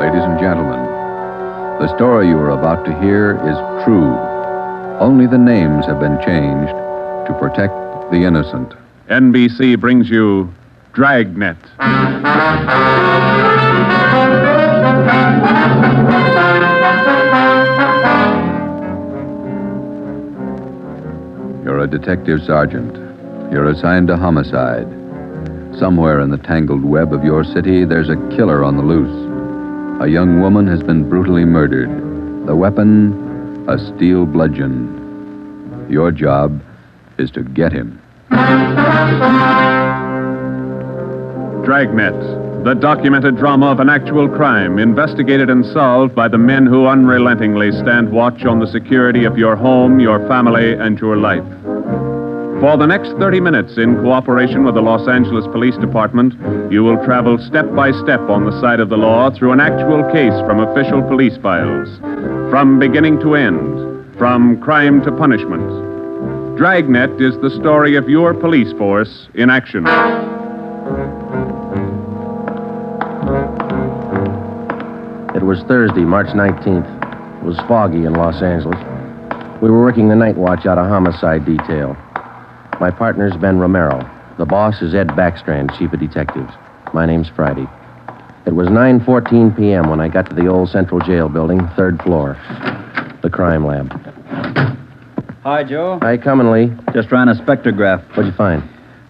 Ladies and gentlemen, the story you are about to hear is true. Only the names have been changed to protect the innocent. NBC brings you Dragnet. You're a detective sergeant. You're assigned to homicide. Somewhere in the tangled web of your city, there's a killer on the loose. A young woman has been brutally murdered. The weapon, a steel bludgeon. Your job is to get him. Dragnet, the documented drama of an actual crime, investigated and solved by the men who unrelentingly stand watch on the security of your home, your family, and your life. For the next 30 minutes, in cooperation with the Los Angeles Police Department, you will travel step by step on the side of the law through an actual case from official police files. From beginning to end, from crime to punishment. Dragnet is the story of your police force in action. It was Thursday, March 19th. It was foggy in Los Angeles. We were working the night watch out of homicide detail. My partner's Ben Romero. The boss is Ed Backstrand, chief of detectives. My name's Friday. It was 9:14 p.m. when I got to the old Central Jail building, 3rd floor. The crime lab. Hi, Joe. Hi, coming, Lee. Just ran a spectrograph. What'd you find?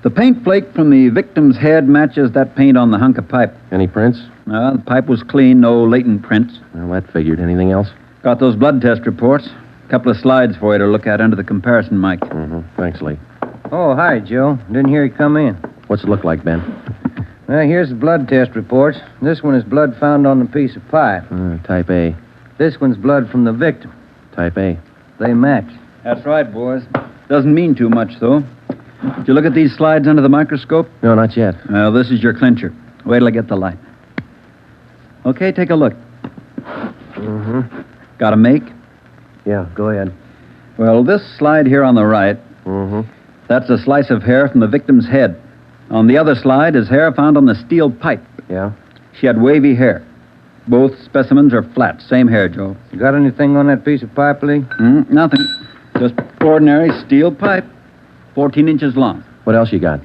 The paint flake from the victim's head matches that paint on the hunk of pipe. Any prints? The pipe was clean, no latent prints. Well, that figured. Anything else? Got those blood test reports. A couple of slides for you to look at under the comparison mic. Mm-hmm. Thanks, Lee. Oh, hi, Joe. Didn't hear you come in. What's it look like, Ben? Here's the blood test reports. This one is blood found on the piece of pipe. Type A. This one's blood from the victim. Type A. They match. That's right, boys. Doesn't mean too much, though. Did you look at these slides under the microscope? No, not yet. Well, this is your clincher. Wait till I get the light. Okay, take a look. Mm-hmm. Got a make? Yeah, go ahead. Well, this slide here on the right, Mm-hmm. that's a slice of hair from the victim's head. On the other slide is hair found on the steel pipe. Yeah? She had wavy hair. Both specimens are flat. Same hair, Joe. You got anything on that piece of pipe, Lee? Nothing. Just ordinary steel pipe. 14 inches long. What else you got?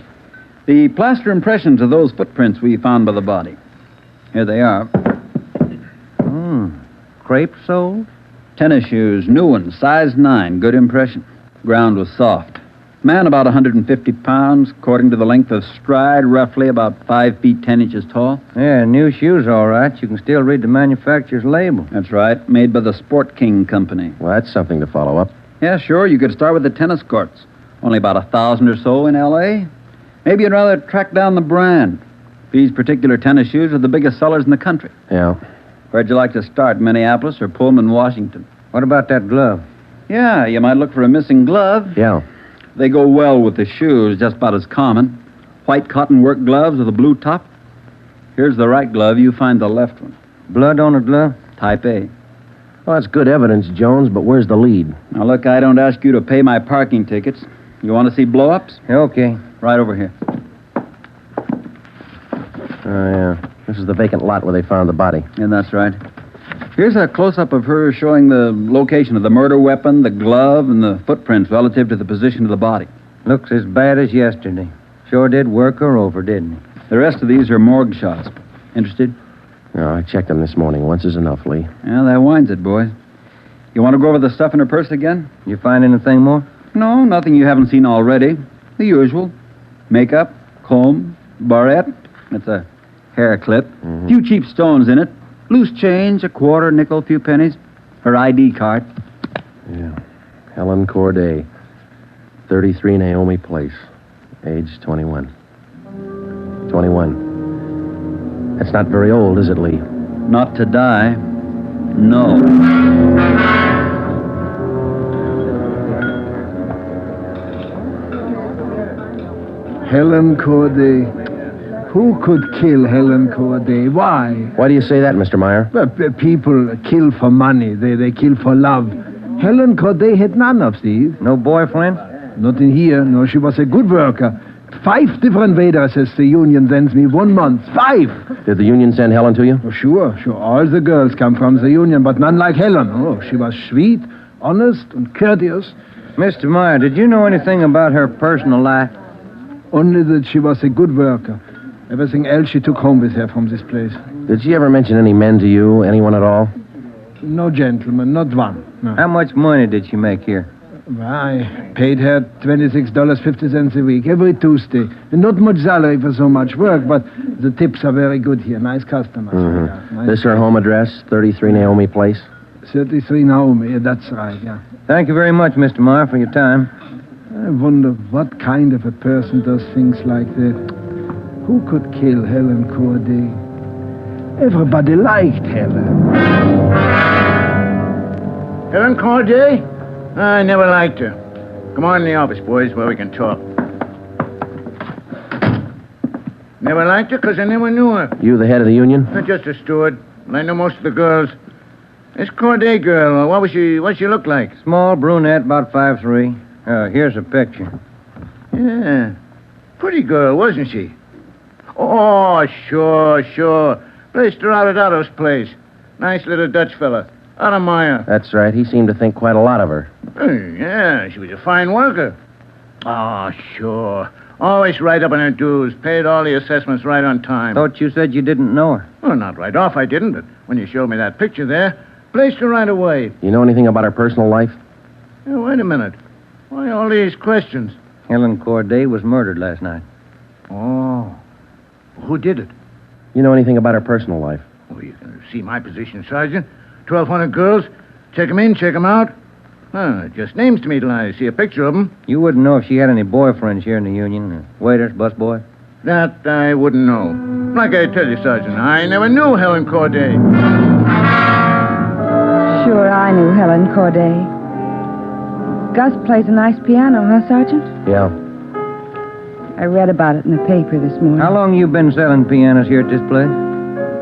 The plaster impressions of those footprints we found by the body. Here they are. Crepe soles? Tennis shoes, new ones, size 9. Good impression. Ground was soft. Man about 150 pounds, according to the length of stride, roughly about 5 feet 10 inches tall. Yeah, new shoes, all right. You can still read the manufacturer's label. That's right. Made by the Sport King Company. Well, that's something to follow up. Yeah, sure. You could start with the tennis courts. Only about 1,000 or so in L.A. Maybe you'd rather track down the brand. These particular tennis shoes are the biggest sellers in the country. Yeah. Where'd you like to start, Minneapolis or Pullman, Washington? What about that glove? Yeah, you might look for a missing glove. Yeah. They go well with the shoes, just about as common. White cotton work gloves with a blue top. Here's the right glove. You find the left one. Blood on a glove? Type A. Well, that's good evidence, Jones, but where's the lead? Now, look, I don't ask you to pay my parking tickets. You want to see blow-ups? Okay. Right over here. Oh, yeah. This is the vacant lot where they found the body. Yeah, that's right. Here's a close-up of her showing the location of the murder weapon, the glove, and the footprints relative to the position of the body. Looks as bad as yesterday. Sure did work her over, didn't he? The rest of these are morgue shots. Interested? No, I checked them this morning. Once is enough, Lee. Yeah, that winds it, boys. You want to go over the stuff in her purse again? You find anything more? No, nothing you haven't seen already. The usual. Makeup, comb, barrette. That's a hair clip. Mm-hmm. Few cheap stones in it. Loose change, a quarter, nickel, few pennies. Her ID card. Yeah. Helen Corday. 33 Naomi Place. Age 21. 21. That's not very old, is it, Lee? Not to die. No. Helen Corday. Who could kill Helen Corday? Why? Why do you say that, Mr. Meyer? Well, people kill for money. They kill for love. Helen Corday had none of these. No boyfriend? Not in here. No, she was a good worker. 5 different waitresses the union sends me 1 month. 5! Did the union send Helen to you? Oh, sure. All the girls come from the union, but none like Helen. Oh, she was sweet, honest, and courteous. Mr. Meyer, did you know anything about her personal life? Only that she was a good worker. Everything else she took home with her from this place. Did she ever mention any men to you? Anyone at all? No gentleman, not one. No. How much money did she make here? Well, I paid her $26.50 a week, every Tuesday. And not much salary for so much work, but the tips are very good here. Nice customers. Nice. This her home address, 33 Naomi Place? 33 Naomi, yeah, that's right, yeah. Thank you very much, Mr. Meyer, for your time. I wonder what kind of a person does things like that. Who could kill Helen Corday? Everybody liked Helen. Helen Corday? I never liked her. Come on in the office, boys, where we can talk. Never liked her because I never knew her. You the head of the union? Not just a steward. I know most of the girls. This Corday girl, what'd she look like? Small brunette, about 5'3". Here's a picture. Yeah. Pretty girl, wasn't she? Oh, sure. Placed her out at Otto's place. Nice little Dutch fella. Otto Meyer. That's right. He seemed to think quite a lot of her. Yeah, she was a fine worker. Oh, sure. Always right up on her dues. Paid all the assessments right on time. Thought you said you didn't know her. Well, not right off, I didn't, but when you showed me that picture there, placed her right away. You know anything about her personal life? Hey, wait a minute. Why all these questions? Helen Corday was murdered last night. Oh. Who did it? You know anything about her personal life? Well, you can see my position, Sergeant. 1,200 girls. Check 'em in, check 'em out. Just names to me till I see a picture of 'em. You wouldn't know if she had any boyfriends here in the union, waiters, busboy? That I wouldn't know. Like I tell you, Sergeant, I never knew Helen Corday. Sure, I knew Helen Corday. Gus plays a nice piano, huh, Sergeant? Yeah. I read about it in the paper this morning. How long you been selling pianos here at this place?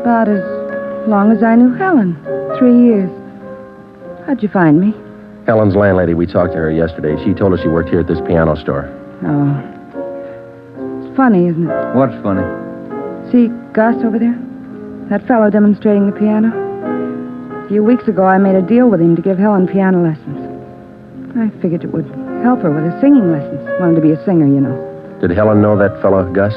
About as long as I knew Helen. 3 years. How'd you find me? Helen's landlady, we talked to her yesterday. She told us she worked here at this piano store. Oh. It's funny, isn't it? What's funny? See Gus over there? That fellow demonstrating the piano? A few weeks ago, I made a deal with him to give Helen piano lessons. I figured it would help her with her singing lessons. Wanted to be a singer, you know. Did Helen know that fellow, Gus?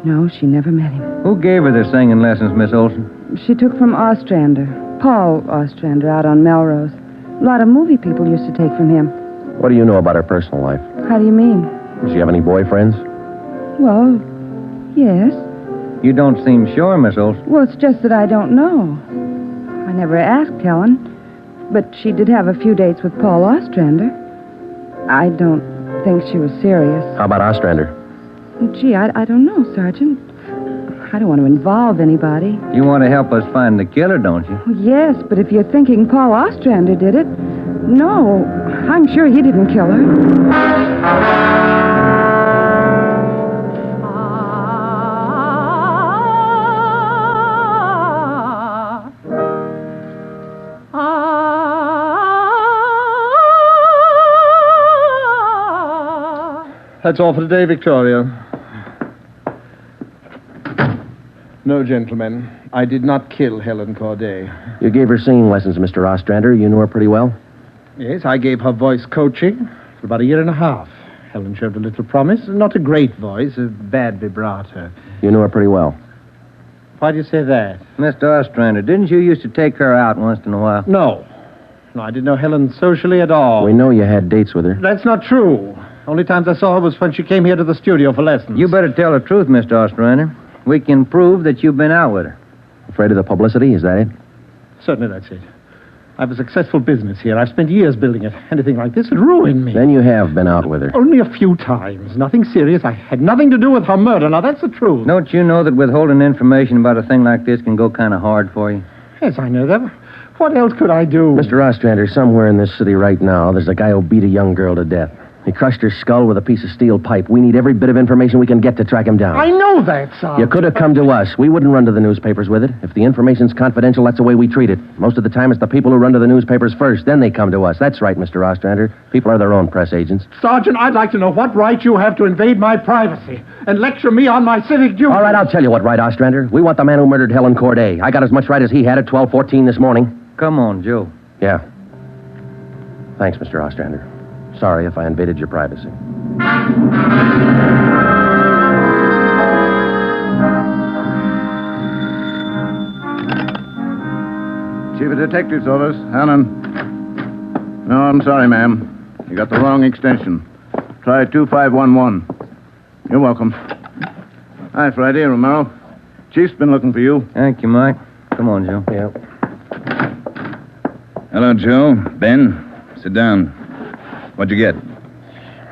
No, she never met him. Who gave her the singing lessons, Miss Olson? She took from Ostrander. Paul Ostrander out on Melrose. A lot of movie people used to take from him. What do you know about her personal life? How do you mean? Does she have any boyfriends? Well, yes. You don't seem sure, Miss Olson. Well, it's just that I don't know. I never asked Helen, but she did have a few dates with Paul Ostrander. I don't think she was serious. How about Ostrander? Gee, I don't know, Sergeant. I don't want to involve anybody. You want to help us find the killer, don't you? Well, yes, but if you're thinking Paul Ostrander did it, no, I'm sure he didn't kill her. That's all for today, Victoria. No, gentlemen. I did not kill Helen Corday. You gave her singing lessons, Mr. Ostrander. You knew her pretty well? Yes, I gave her voice coaching for about 1.5 years. Helen showed a little promise. Not a great voice, a bad vibrato. You knew her pretty well? Why do you say that? Mr. Ostrander, didn't you used to take her out once in a while? No, I didn't know Helen socially at all. We know you had dates with her. That's not true. Only times I saw her was when she came here to the studio for lessons. You better tell the truth, Mr. Ostrander. We can prove that you've been out with her. Afraid of the publicity, is that it? Certainly that's it. I have a successful business here. I've spent years building it. Anything like this would ruin me. Then you have been out with her. Only a few times. Nothing serious. I had nothing to do with her murder. Now, that's the truth. Don't you know that withholding information about a thing like this can go kind of hard for you? Yes, I know that. What else could I do? Mr. Ostrander, somewhere in this city right now, there's a guy who beat a young girl to death. He crushed her skull with a piece of steel pipe. We need every bit of information we can get to track him down. I know that, Sergeant. You could have come to us. We wouldn't run to the newspapers with it. If the information's confidential, that's the way we treat it. Most of the time, it's the people who run to the newspapers first. Then they come to us. That's right, Mr. Ostrander. People are their own press agents. Sergeant, I'd like to know what right you have to invade my privacy and lecture me on my civic duty. All right, I'll tell you what right, Ostrander. We want the man who murdered Helen Corday. I got as much right as he had at 12:14 this morning. Come on, Joe. Yeah. Thanks, Mr. Ostrander. Sorry if I invaded your privacy. Chief of Detective's Office, Helen. No, I'm sorry, ma'am. You got the wrong extension. Try 2511. You're welcome. Hi, Friday, Romero. Chief's been looking for you. Thank you, Mike. Come on, Joe. Yeah. Hello, Joe. Ben, sit down. What'd you get?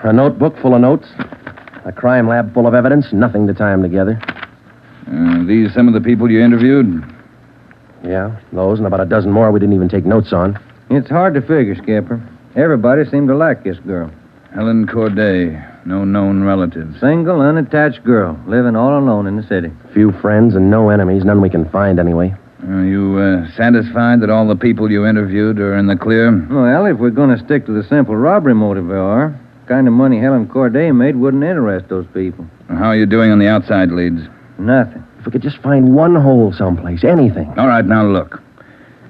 A notebook full of notes. A crime lab full of evidence. Nothing to tie them together. These some of the people you interviewed? Yeah, those and about a dozen more we didn't even take notes on. It's hard to figure, Skipper. Everybody seemed to like this girl. Helen Corday. No known relatives. Single, unattached girl, living all alone in the city. Few friends and no enemies. None we can find anyway. Are you satisfied that all the people you interviewed are in the clear? Well, if we're going to stick to the simple robbery motive we are, the kind of money Helen Corday made wouldn't interest those people. How are you doing on the outside leads? Nothing. If we could just find one hole someplace, anything. All right, now look.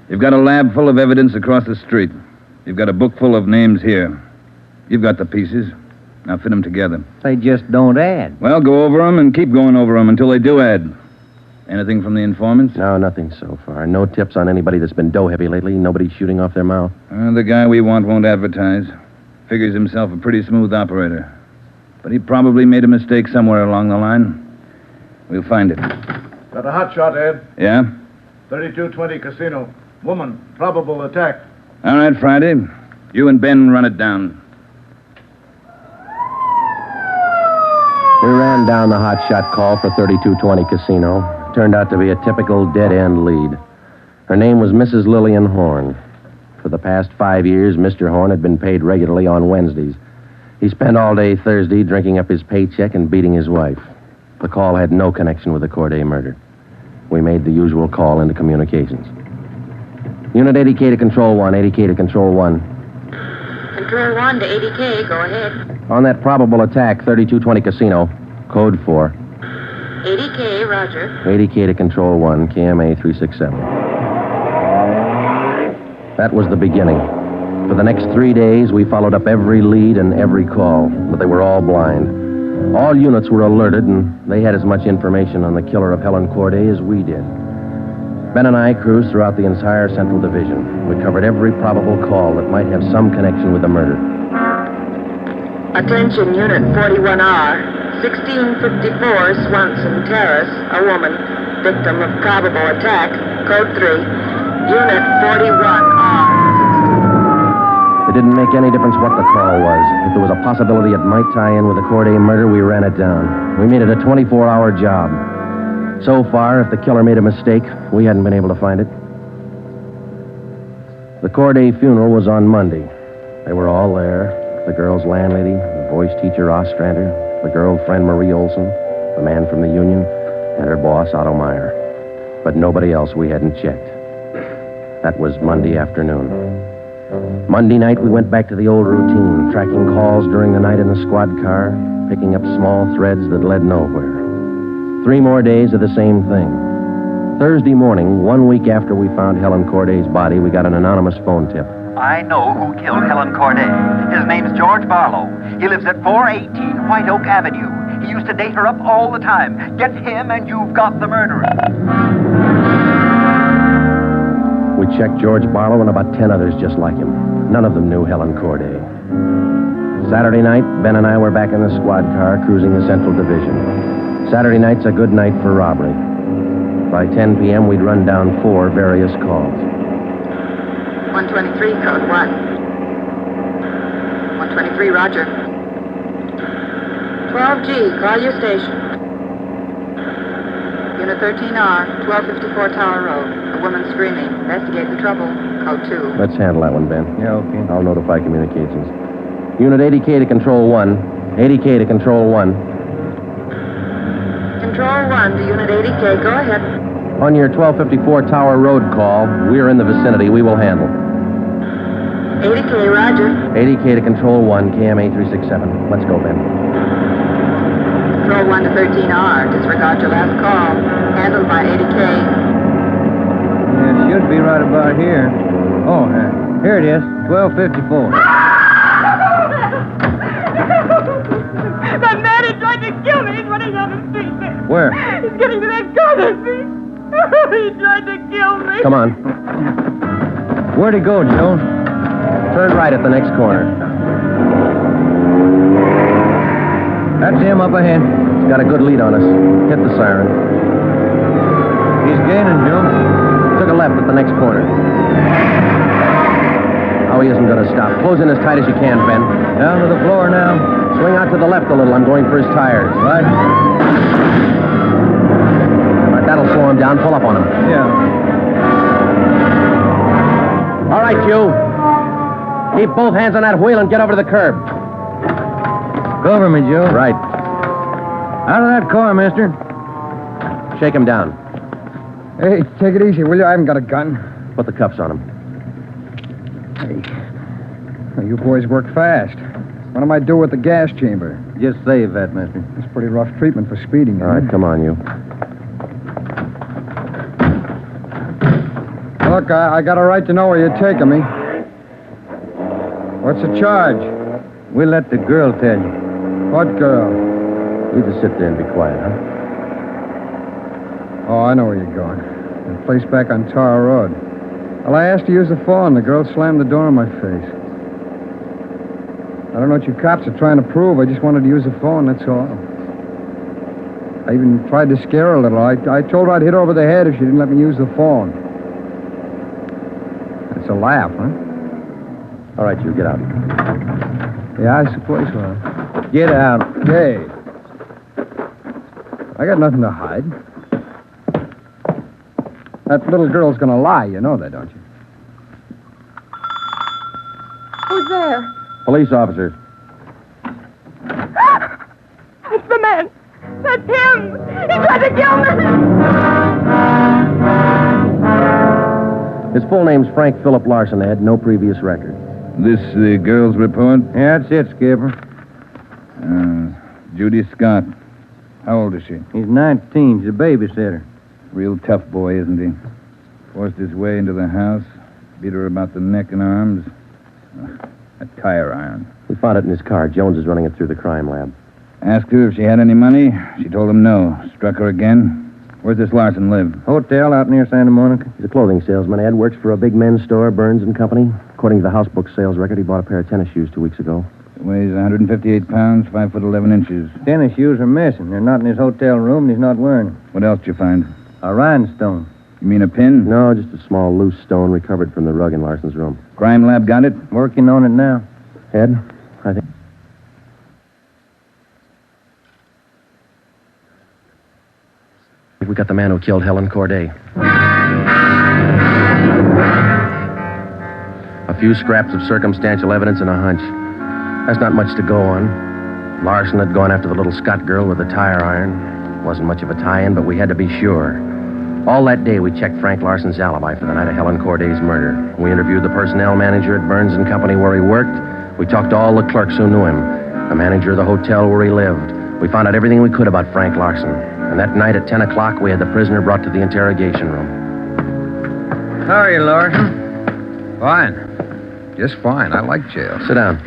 You've got a lab full of evidence across the street. You've got a book full of names here. You've got the pieces. Now fit them together. They just don't add. Well, go over them and keep going over them until they do add. Anything from the informants? No, nothing so far. No tips on anybody that's been dough-heavy lately. Nobody shooting off their mouth. The guy we want won't advertise. Figures himself a pretty smooth operator. But he probably made a mistake somewhere along the line. We'll find it. Got a hot shot, Ed. Yeah? 3220 Casino. Woman. Probable attack. All right, Friday. You and Ben run it down. We ran down the hot shot call for 3220 Casino. Turned out to be a typical dead-end lead. Her name was Mrs. Lillian Horn. For the past 5 years, Mr. Horn had been paid regularly on Wednesdays. He spent all day Thursday drinking up his paycheck and beating his wife. The call had no connection with the Corday murder. We made the usual call into communications. Unit 80K to Control 1, 80K to Control 1. Control 1 to 80K, go ahead. On that probable attack, 3220 Casino, code 4. 80K, roger. 80K to Control 1, KMA 367. That was the beginning. For the next 3 days, we followed up every lead and every call, but they were all blind. All units were alerted, and they had as much information on the killer of Helen Corday as we did. Ben and I cruised throughout the entire Central Division. We covered every probable call that might have some connection with the murder. Attention, Unit 41R. 1654 Swanson Terrace, a woman, victim of probable attack, code 3. Unit 41R. It didn't make any difference what the call was. If there was a possibility it might tie in with the Corday murder, we ran it down. We made it a 24-hour job. So far, if the killer made a mistake, we hadn't been able to find it. The Corday funeral was on Monday. They were all there. The girl's landlady, the voice teacher Ostrander, the girlfriend Marie Olson, the man from the union, and her boss Otto Meyer. But nobody else we hadn't checked. That was Monday afternoon. Monday night, we went back to the old routine, tracking calls during the night in the squad car, picking up small threads that led nowhere. 3 more days of the same thing. Thursday morning, 1 week after we found Helen Corday's body, we got an anonymous phone tip. I know who killed Helen Corday. His name's George Barlow. He lives at 418 White Oak Avenue. He used to date her up all the time. Get him and you've got the murderer. We checked George Barlow and about 10 others just like him. None of them knew Helen Corday. Saturday night, Ben and I were back in the squad car cruising the Central Division. Saturday night's a good night for robbery. By 10 p.m., we'd run down 4 various calls. 123, code 1. 123, roger. 12G, call your station. Unit 13R, 1254 Tower Road. A woman screaming. Investigate the trouble. Code 2. Let's handle that one, Ben. Yeah, okay. I'll notify communications. Unit 80K to Control 1. 80K to Control 1. Control 1 to Unit 80K. Go ahead. On your 1254 Tower Road call, we're in the vicinity. We will handle. 80K, roger. 80K to Control 1, KMA 367. Let's go, Ben. Control 1 to 13R. Disregard your last call. Handled by 80K. Yeah, it should be right about here. Oh, here it is. 1254. That man who tried to kill me is running down the street. Where? He's getting to that corner street. He tried to kill me. Come on. Where'd he go, Joe? Turn right at the next corner. That's him up ahead. He's got a good lead on us. Hit the siren. He's gaining, Joe. Took a left at the next corner. Oh, he isn't going to stop. Close in as tight as you can, Ben. Down to the floor now. Swing out to the left a little. I'm going for his tires. Right. All right, that'll slow him down. Pull up on him. Yeah. All right, you. Keep both hands on that wheel and get over to the curb. Cover me, Joe. Right. Out of that car, mister. Shake him down. Hey, take it easy, will you? I haven't got a gun. Put the cuffs on him. Hey. Well, you boys work fast. What am I do with the gas chamber? Just save that, mister. It's pretty rough treatment for speeding. All right, come on, you. Look, I got a right to know where you're taking me. What's the charge? We'll let the girl tell you. What girl? You just sit there and be quiet, huh? Oh, I know where you're going. The place back on Tower Road. Well, I asked to use the phone. The girl slammed the door in my face. I don't know what you cops are trying to prove. I just wanted to use the phone, that's all. I even tried to scare her a little. I told her I'd hit her over the head if she didn't let me use the phone. It's a laugh, huh? All right, you, get out. Yeah, I suppose so. Get out. Hey. I got nothing to hide. That little girl's gonna lie. You know that, don't you? Who's there? Police officers. It's the man. That's him. He tried to kill me. His full name's Frank Philip Larson, Ed. No previous record. This the girl's report? Yeah, that's it, Skipper. Judy Scott. How old is she? He's 19. She's a babysitter. Real tough boy, isn't he? Forced his way into the house, beat her about the neck and arms. A tire iron. We found it in his car. Jones is running it through the crime lab. Asked her if she had any money. She told him no. Struck her again. Where's this Larson live? Hotel out near Santa Monica. He's a clothing salesman, Ed. Works for a big men's store, Burns and Company. According to the house book sales record, he bought a pair of tennis shoes 2 weeks ago. Weighs 158 pounds, 5 foot 11 inches. Tennis shoes are missing. They're not in his hotel room, and he's not wearing them. What else did you find? A rhinestone. You mean a pin? No, just a small loose stone recovered from the rug in Larson's room. Crime lab got it? Working on it now. Ed, I think... We got the man who killed Helen Corday. A few scraps of circumstantial evidence and a hunch. That's not much to go on. Larson had gone after the little Scott girl with the tire iron. Wasn't much of a tie-in, but we had to be sure. All that day, we checked Frank Larson's alibi for the night of Helen Corday's murder. We interviewed the personnel manager at Burns and Company where he worked. We talked to all the clerks who knew him. The manager of the hotel where he lived. We found out everything we could about Frank Larson. And that night at 10 o'clock, we had the prisoner brought to the interrogation room. How are you, Larson? Fine. Just fine. I like jail. Sit down.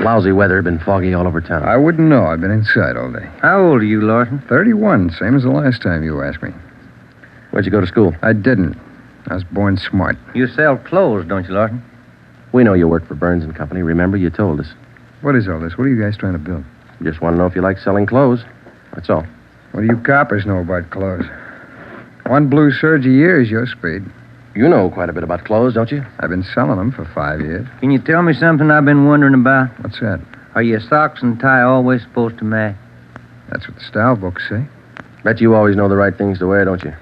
Lousy weather, been foggy all over town. I wouldn't know. I've been inside all day. How old are you, Larson? 31, same as the last time you asked me. Where'd you go to school? I didn't. I was born smart. You sell clothes, don't you, Larson? We know you work for Burns and Company. Remember, you told us. What is all this? What are you guys trying to build? Just want to know if you like selling clothes. That's all. What do you coppers know about clothes? One blue serge a year is your speed. You know quite a bit about clothes, don't you? I've been selling them for 5 years. Can you tell me something I've been wondering about? What's that? Are your socks and tie always supposed to match? That's what the style books say. Bet you always know the right things to wear, don't you?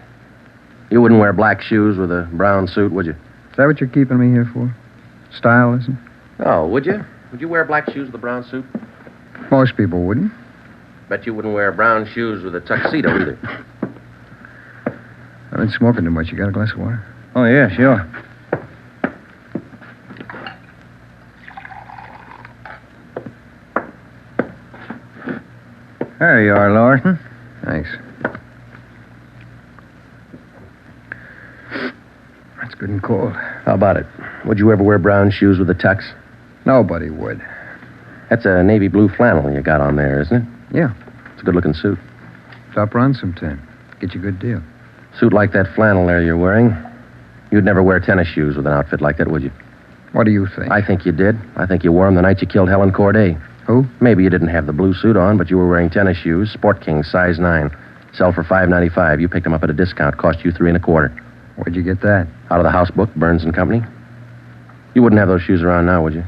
You wouldn't wear black shoes with a brown suit, would you? Is that what you're keeping me here for? Stylism? Oh, would you? Would you wear black shoes with a brown suit? Most people wouldn't. Bet you wouldn't wear brown shoes with a tuxedo either. I've been smoking too much. You got a glass of water? Oh, yeah, sure. There you are, Larson. Thanks. That's good and cold. How about it? Would you ever wear brown shoes with a tux? Nobody would. That's a navy blue flannel you got on there, isn't it? Yeah. It's a good-looking suit. Stop around sometime. Get you a good deal. Suit like that flannel there you're wearing, you'd never wear tennis shoes with an outfit like that, would you? What do you think? I think you did. I think you wore them the night you killed Helen Corday. Who? Maybe you didn't have the blue suit on, but you were wearing tennis shoes, Sport King, size 9. Sell for $5.95. You picked them up at a discount. Cost you $3.25. Where'd you get that? Out of the house book, Burns and Company. You wouldn't have those shoes around now, would you?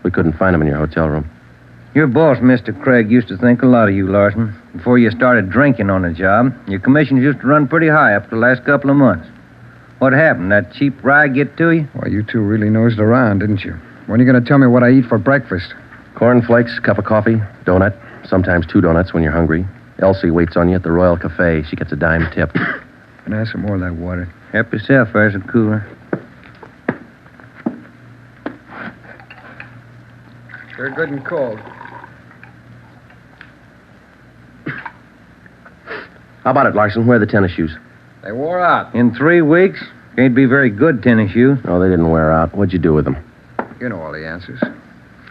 We couldn't find them in your hotel room. Your boss, Mr. Craig, used to think a lot of you, Larson. Before you started drinking on the job, your commissions used to run pretty high up the last couple of months. What happened? That cheap rye get to you? Well, you two really nosed around, didn't you? When are you going to tell me what I eat for breakfast? Cornflakes, cup of coffee, donut, sometimes 2 donuts when you're hungry. Elsie waits on you at the Royal Cafe. She gets a dime tip. Can I have some more of that water? Help yourself, there's a cooler. Sure good and cold. How about it, Larson? Where are the tennis shoes? They wore out. In 3 weeks? Can't be very good tennis shoes. No, they didn't wear out. What'd you do with them? You know all the answers.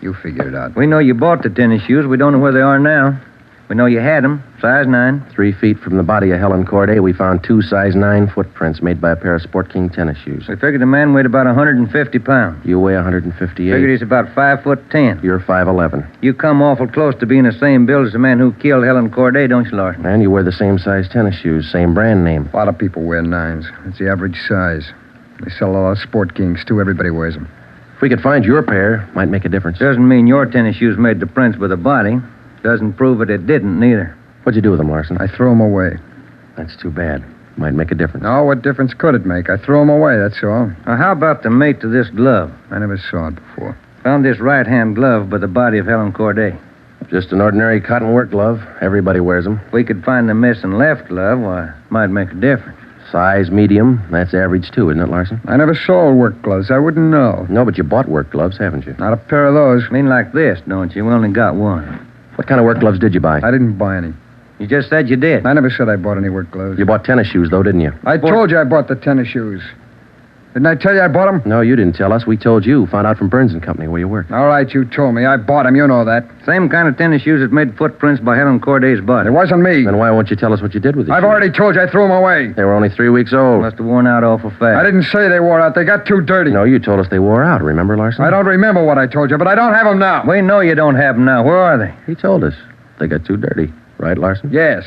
You figured it out. We know you bought the tennis shoes. We don't know where they are now. We know you had them, size 9. 3 feet from the body of Helen Corday, we found 2 size 9 footprints made by a pair of Sport King tennis shoes. We figured the man weighed about 150 pounds. You weigh 158. Figured he's about 5'10". You're 5'11". You come awful close to being the same build as the man who killed Helen Corday, don't you, Larson? And you wear the same size tennis shoes, same brand name. A lot of people wear 9s. It's the average size. They sell a lot of Sport Kings, too. Everybody wears them. If we could find your pair, might make a difference. Doesn't mean your tennis shoes made the prints with the body. Doesn't prove it didn't, neither. What'd you do with them, Larson? I threw them away. That's too bad. Might make a difference. No, what difference could it make? I threw them away, that's all. Now, how about the mate to this glove? I never saw it before. Found this right-hand glove by the body of Helen Corday. Just an ordinary cotton work glove. Everybody wears them. If we could find the missing left glove, why, it might make a difference. Size medium. That's average, too, isn't it, Larson? I never sold work gloves. I wouldn't know. No, but you bought work gloves, haven't you? Not a pair of those. Mean like this, don't you? We only got one. What kind of work gloves did you buy? I didn't buy any. You just said you did. I never said I bought any work gloves. You bought tennis shoes, though, didn't you? I told you I bought the tennis shoes. Didn't I tell you I bought them? No, you didn't tell us. We told you. Found out from Burns and Company where you work. All right, you told me. I bought them. You know that. Same kind of tennis shoes that made footprints by Helen Corday's body. It wasn't me. Then why won't you tell us what you did with them? I've already told you I threw them away. They were only 3 weeks old. Must have worn out awful fast. I didn't say they wore out. They got too dirty. No, you told us they wore out. Remember, Larson? I don't remember what I told you, but I don't have them now. We know you don't have them now. Where are they? He told us. They got too dirty. Right, Larson? Yes.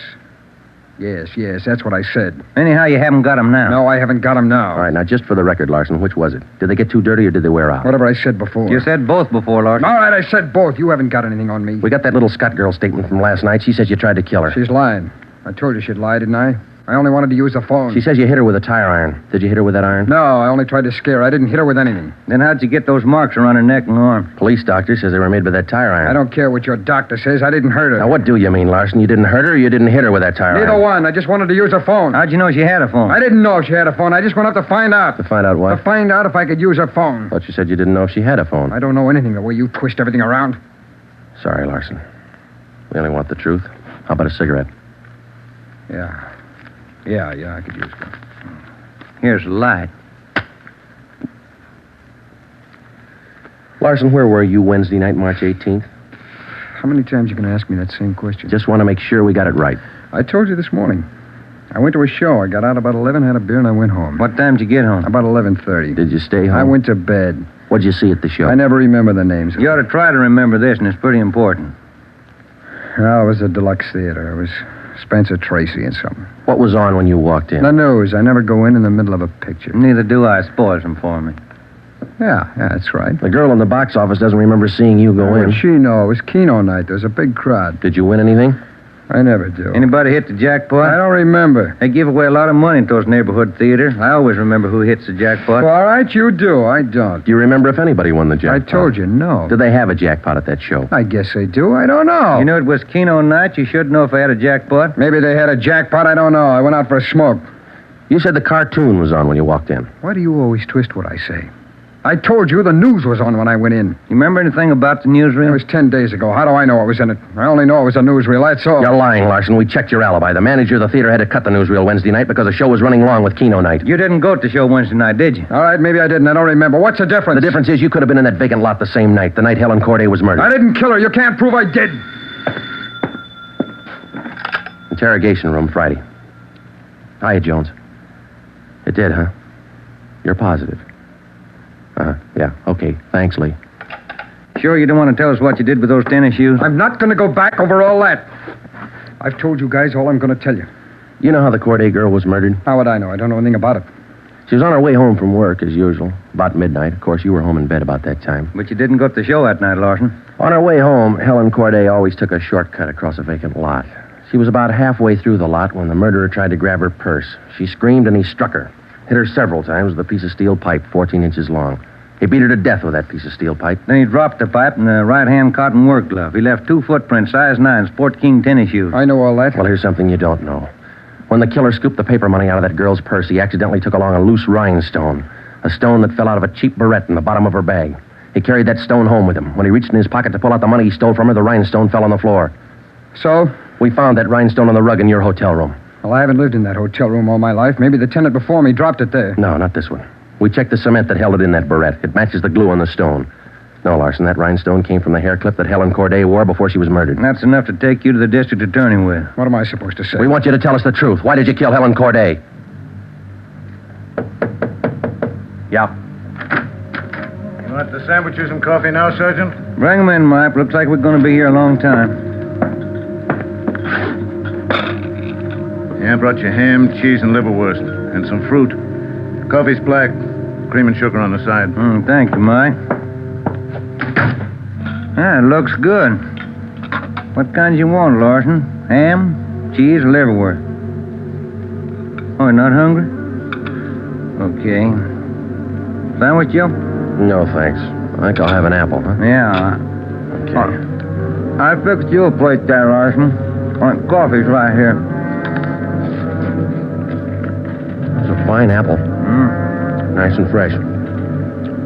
Yes, that's what I said. Anyhow, you haven't got them now. No, I haven't got them now. All right, now, just for the record, Larson, which was it? Did they get too dirty or did they wear out? Whatever I said before. You said both before, Larson. All right, I said both. You haven't got anything on me. We got that little Scott girl statement from last night. She says you tried to kill her. She's lying. I told you she'd lie, didn't I? I only wanted to use the phone. She says you hit her with a tire iron. Did you hit her with that iron? No, I only tried to scare her. I didn't hit her with anything. Then how'd you get those marks around her neck and arm? Police doctor says they were made by that tire iron. I don't care what your doctor says. I didn't hurt her. Now, what do you mean, Larson? You didn't hurt her or you didn't hit her with that tire iron? Neither one. I just wanted to use her phone. How'd you know she had a phone? I didn't know she had a phone. I just went up to find out. To find out what? To find out if I could use her phone. Thought you said you didn't know if she had a phone. I don't know anything the way you twist everything around. Sorry, Larson. We only want the truth. How about a cigarette? Yeah, I could use one. Here's the light. Larson, where were you Wednesday night, March 18th? How many times you going to ask me that same question? Just want to make sure we got it right. I told you this morning. I went to a show. I got out about 11, had a beer, and I went home. What time did you get home? About 11:30. Did you stay home? I went to bed. What'd you see at the show? I never remember the names. You ought to try to remember this, and it's pretty important. Well, it was a deluxe theater. It was Spencer Tracy and something. What was on when you walked in? The news. I never go in the middle of a picture. Neither do I. Spoils them for me. Yeah, that's right. The girl in the box office doesn't remember seeing you go in. What'd she know? It was Keno night. There was a big crowd. Did you win anything? I never do. Anybody hit the jackpot? I don't remember. They give away a lot of money at those neighborhood theaters. I always remember who hits the jackpot. Well, all right, you do. I don't. Do you remember if anybody won the jackpot? I told you, no. Did they have a jackpot at that show? I guess they do. I don't know. You know it was Keno night. You should know if I had a jackpot. Maybe they had a jackpot. I don't know. I went out for a smoke. You said the cartoon was on when you walked in. Why do you always twist what I say? I told you the news was on when I went in. You remember anything about the newsreel? It was 10 days ago. How do I know what was in it? I only know it was a newsreel, that's all. You're lying, Larson. We checked your alibi. The manager of the theater had to cut the newsreel Wednesday night because the show was running long with Keno night. You didn't go to the show Wednesday night, did you? All right, maybe I didn't. I don't remember. What's the difference? The difference is you could have been in that vacant lot the same night, the night Helen Corday was murdered. I didn't kill her. You can't prove I did. Interrogation room, Friday. Hiya, Jones. It did, huh? You're positive. Yeah, okay. Thanks, Lee. Sure you don't want to tell us what you did with those tennis shoes? I'm not going to go back over all that. I've told you guys all I'm going to tell you. You know how the Corday girl was murdered? How would I know? I don't know anything about it. She was on her way home from work, as usual, about midnight. Of course, you were home in bed about that time. But you didn't go to the show that night, Larson. On her way home, Helen Corday always took a shortcut across a vacant lot. She was about halfway through the lot when the murderer tried to grab her purse. She screamed and he struck her. Hit her several times with a piece of steel pipe 14 inches long. He beat her to death with that piece of steel pipe. Then he dropped the pipe in the right-hand cotton work glove. He left 2 footprints, size 9, Sport King tennis shoes. I know all that. Well, here's something you don't know. When the killer scooped the paper money out of that girl's purse, he accidentally took along a loose rhinestone, a stone that fell out of a cheap barrette in the bottom of her bag. He carried that stone home with him. When he reached in his pocket to pull out the money he stole from her, the rhinestone fell on the floor. So? We found that rhinestone on the rug in your hotel room. Well, I haven't lived in that hotel room all my life. Maybe the tenant before me dropped it there. No, not this one. We checked the cement that held it in that barrette. It matches the glue on the stone. No, Larson, that rhinestone came from the hair clip that Helen Corday wore before she was murdered. That's enough to take you to the district attorney with. What am I supposed to say? We want you to tell us the truth. Why did you kill Helen Corday? Yeah. You want the sandwiches and coffee now, Sergeant? Bring 'em in, Mike. Looks like we're going to be here a long time. Yeah, I brought you ham, cheese, and liverwurst. And some fruit. Coffee's black. Cream and sugar on the side. Thank you, Mike. It looks good. What kinds you want, Larson? Ham, cheese, or liverwurst? Oh, you're not hungry? Okay. Sandwich, Joe? No, thanks. I think I'll have an apple, huh? Yeah. Okay. I fixed you a plate there, Larson. Coffee's right here. It's a fine apple. Nice and fresh.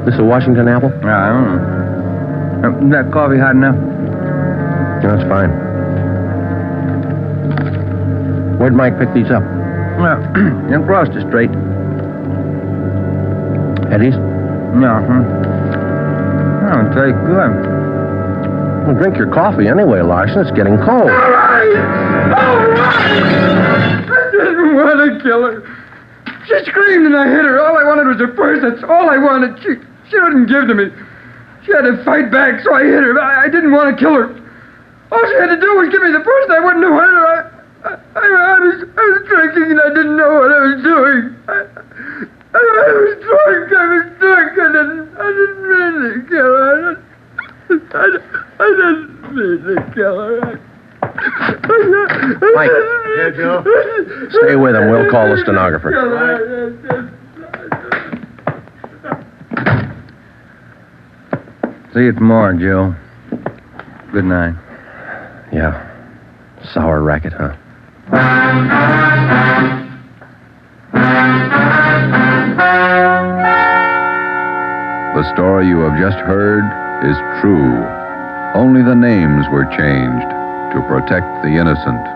This a Washington apple? Yeah, I don't know. Is that coffee hot enough? That's fine. Where'd Mike pick these up? Well, across the street. Eddie's? Yeah, That'll taste good. Well, drink your coffee anyway, Larson. It's getting cold. All right! I didn't want to kill her. She screamed and I hit her. All I wanted was her purse. That's all I wanted. She wouldn't give to me. She had to fight back, so I hit her. I didn't want to kill her. All she had to do was give me the purse, and I wouldn't have hurt her. I was drinking, and I didn't know what I was doing. I was drunk. I didn't mean to kill her. I didn't mean to kill her. Mike. Yeah, Joe? Stay with him. We'll call the stenographer. See you tomorrow, Joe. Good night. Yeah. Sour racket, huh? The story you have just heard is true. Only the names were changed to protect the innocent.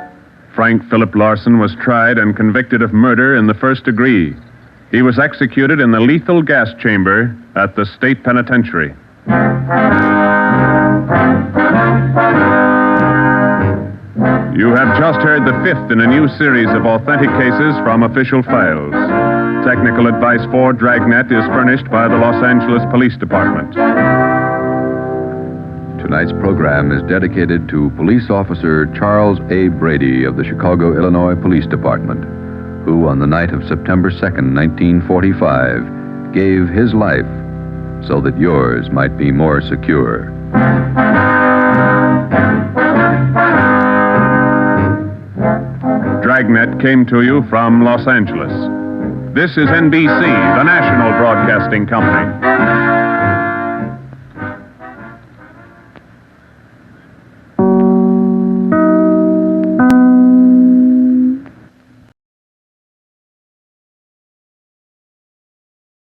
Frank Philip Larson was tried and convicted of murder in the first degree. He was executed in the lethal gas chamber at the state penitentiary. You have just heard the 5th in a new series of authentic cases from official files. Technical advice for Dragnet is furnished by the Los Angeles Police Department. Tonight's program is dedicated to Police Officer Charles A. Brady of the Chicago, Illinois Police Department, who on the night of September 2nd, 1945, gave his life so that yours might be more secure. Dragnet came to you from Los Angeles. This is NBC, the national broadcasting company.